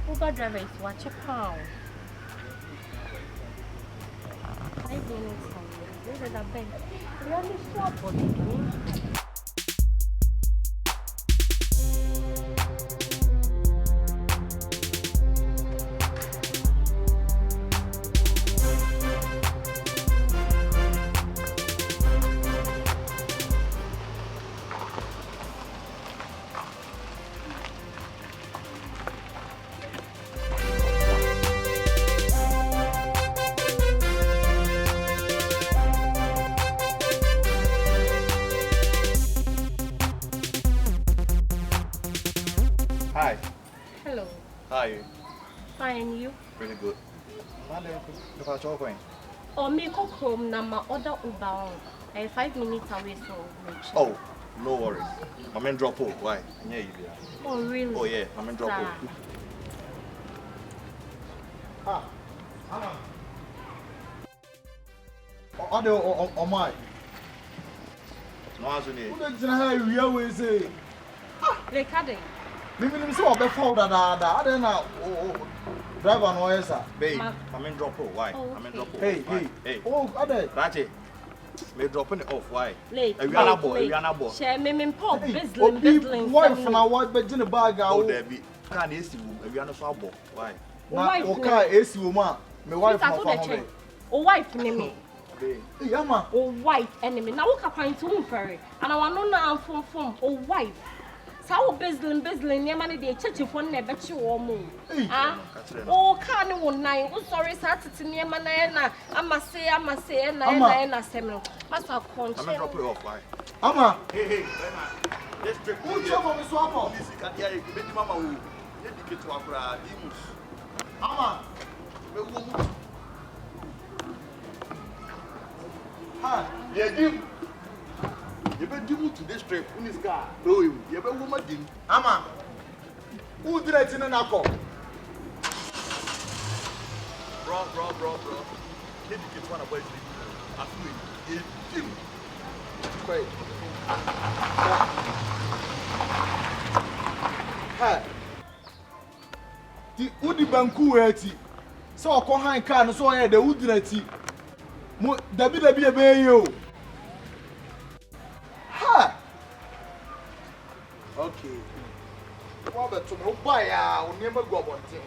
Uber driver is watch a pound. 5 minutes away. This is a bank. We only swap for it. Hi. Hello. How are you? Fine, you? Pretty good. Look at your point. Oh, me go home now. My order Uber on. 5 minutes away, so reach. Oh, no worries. My man drop out. Why? Yeah, you there. Oh, really? Oh yeah, my man drop out. Ah, Anna. Oh my. No answer me. Who don't know how we say? Like, how they? Maybe so be found that I don't know. Driver no yes sir. Babe, my man drop out. Why? Oh, My man drop out. Hey, Why? hey. Hey. Oh, ade. Rache. Me dropping it off. Why? Late. We are not boy. Share me pop, Hey, bizzling. wife na wife be gin bag Oh, out. there be. Can AC room. We are not so boy. Why? Na o car AC woman. Me wife na for home. O wife me. Babe. Hey, ama. O wife enemy. Na wo ka kwan to umfere. Ana wa no na amfomfom. O wife. Sa wo bizzling ne ma ne de chechefo na be chi wo mo. Ah. O ka ne wo nan. O sorry sa tete ne ma na amase na semno. Masa konche. My man drop it off. Why? Ama. Hey. Let's trip. Who chop for me swap off? This can hear you. Baby mama who. Dedicate to Abra. Dimus. Ama. Me wo mu. Ha. Yeah, Jim. You better do to this trip. Who is car? No, you better woman Jim. Ama. Who did it in an apple? Bro. Get the one about you. I feel it. Jim. Wait. Ha. Di udi banku eti. So ko han car no so ye de udi na ti. Mo dabi e be yi o. Ha. Okay. Wa be to mo buy ya, o ne ma go bonte.